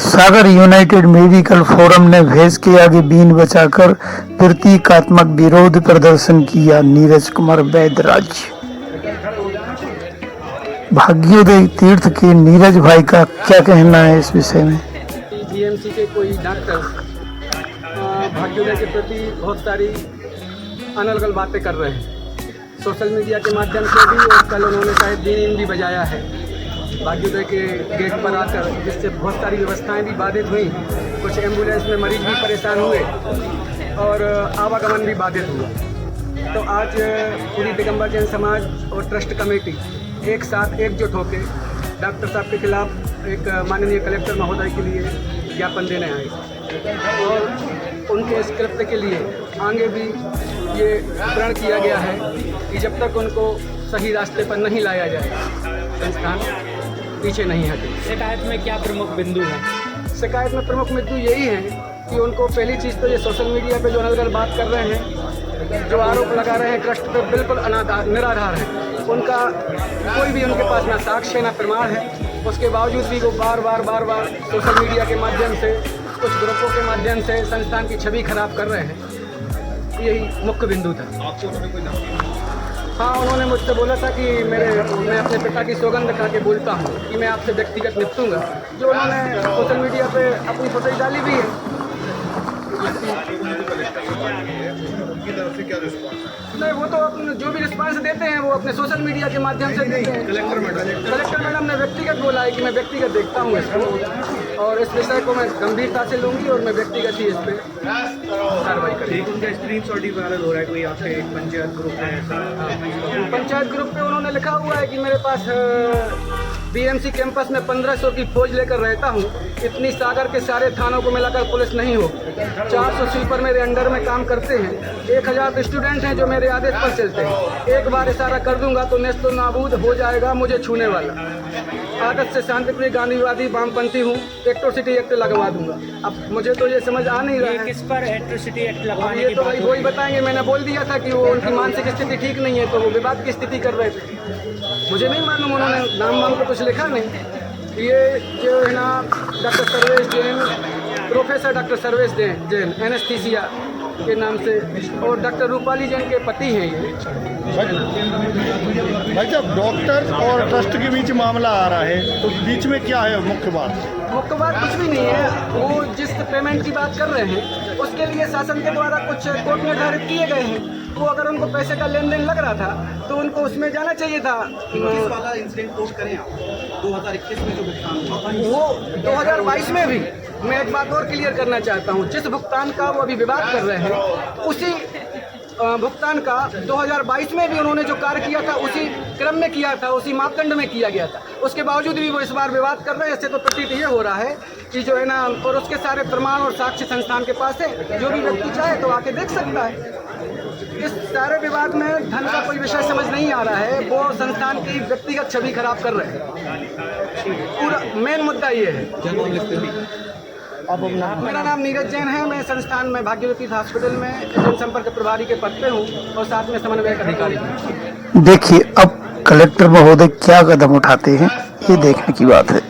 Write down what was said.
सागर United medical forum ने भैंस के आगे बीन बचाकर प्रतीकात्मक विरोध प्रदर्शन किया। नीरज कुमार वैद्यराज। भाग्योदय तीर्थ के नीरज भाई का क्या कहना है इस विषय में? बीएमसी के कोई डॉक्टर भाग्योदय के प्रति बहुत सारी अनर्गल बातें कर रहे हैं सोशल मीडिया के माध्यम से भी, और कल उन्होंने शायद बीन भी बजाया है भाग्योदय के गेट पर आकर, जिससे बहुत सारी व्यवस्थाएं भी बाधित हुई। कुछ एम्बुलेंस में मरीज भी परेशान हुए और आवागमन भी बाधित हुआ। तो आज पूरी दिगंबर जैन समाज और ट्रस्ट कमेटी एक साथ एकजुट होकर डॉक्टर साहब के खिलाफ एक माननीय कलेक्टर महोदय के लिए ज्ञापन देने आए, और उनके इस कृत्य के लिए आगे भी ये प्रण किया गया है कि जब तक उनको सही रास्ते पर नहीं लाया जाए संस्थान पीछे नहीं हटे। शिकायत में क्या प्रमुख बिंदु है? शिकायत में प्रमुख बिंदु यही है कि उनको पहली चीज़ तो ये सोशल मीडिया पे जो अनर्गल बात कर रहे हैं, जो आरोप लगा रहे हैं ट्रस्ट पे, बिल्कुल निराधार है। उनका कोई भी उनके पास ना साक्ष्य ना प्रमाण है, उसके बावजूद भी वो बार बार सोशल मीडिया के माध्यम से, कुछ ग्रुपों के माध्यम से संस्थान की छवि खराब कर रहे हैं। यही मुख्य बिंदु था। आपको उसमें कोई नाम? हाँ, उन्होंने मुझसे बोला था कि मैं अपने पिता की सौगंध खा के बोलता हूँ कि मैं आपसे व्यक्तिगत निपटूंगा, जो उन्होंने सोशल मीडिया पे अपनी फोटो डाली भी है। उनकी तरफ से क्या रिस्पॉन्स है? नहीं, वो तो अपने जो भी रिस्पांस देते हैं वो अपने सोशल मीडिया के माध्यम से देते हैं। कलेक्टर मैडम ने व्यक्तिगत बोला है कि मैं व्यक्तिगत देखता हूँ इसको, और इस विषय को मैं गंभीरता से लूँगी और मैं व्यक्तिगत ही इस पर कार्रवाई करूँगी। उनका स्क्रीनशॉट ही वायरल हो रहा है, कोई आपके एक पंचायत ग्रुप है ऐसा? पंचायत ग्रुप पे उन्होंने लिखा हुआ है कि मेरे पास बीएमसी कैंपस में 1500 की फौज लेकर रहता हूँ। इतनी सागर के सारे थानों को मिलाकर पुलिस नहीं हो। 400 स्वीपर मेरे अंडर में काम करते हैं। 1000 स्टूडेंट हैं जो मेरे आदेश पर चलते हैं। एक बार इशारा कर दूंगा तो नेस्तो नाबूद हो जाएगा मुझे छूने वाला। आदत से शांतिप्रिय गांधीवादी वामपंथी हूँ। एट्रोसिटी एक्ट लगवा दूंगा। अब मुझे तो ये समझ आ नहीं रहा है किस पर एट्रोसिटी एक्ट लगवाने ये की तो बात भाई हो वही बताएंगे। मैंने बोल दिया था कि वो उनकी मानसिक स्थिति ठीक नहीं है, तो वो विवाद की स्थिति कर रहे थे। मुझे नहीं मालूम, उन्होंने नाम वाम को कुछ लिखा नहीं। ये जो है ना doctor Sarvesh Jain, professor doctor Sarvesh Jain anaesthesia के नाम से, और डॉक्टर रूपाली जैन के पति हैं ये। भाई साहब, डॉक्टर और ट्रस्ट के बीच मामला आ रहा है, तो बीच में क्या है मुख्य बात? मुख्य बात कुछ भी नहीं है। वो जिस पेमेंट की बात कर रहे हैं उसके लिए शासन के द्वारा कुछ कोर्ट निर्धारित किए गए हैं। वो अगर उनको पैसे का लेन देन लग रहा था तो उनको उसमें जाना चाहिए था। 21 वाला इंसिडेंट कोट करें आप, 2021 में जो भुगतान हुआ वो 2022 में भी, मैं एक बात और क्लियर करना चाहता हूँ, जिस भुगतान का वो अभी विवाद कर रहे हैं उसी भुगतान का 2022 में भी उन्होंने जो कार्य किया था उसी क्रम में किया था, उसी मापदंड में किया गया था। उसके बावजूद भी वो इस बार विवाद कर रहे हैं। इससे तो प्रतीत ये हो रहा है कि जो है ना, और उसके सारे प्रमाण और साक्ष्य संस्थान के पास है। जो भी व्यक्ति चाहे तो आके देख सकता है। इस सारे विवाद में धन का कोई विषय समझ नहीं आ रहा है। वो संस्थान की व्यक्तिगत छवि खराब कर रहे हैं। पूरा मेन मुद्दा ये है। मेरा नाम नीरज जैन है। मैं संस्थान में भाग्यवती हॉस्पिटल में जनसंपर्क प्रभारी के पद पे हूँ और साथ में समन्वयक अधिकारी हूँ। देखिए अब कलेक्टर महोदय क्या कदम उठाते हैं, ये देखने की बात है।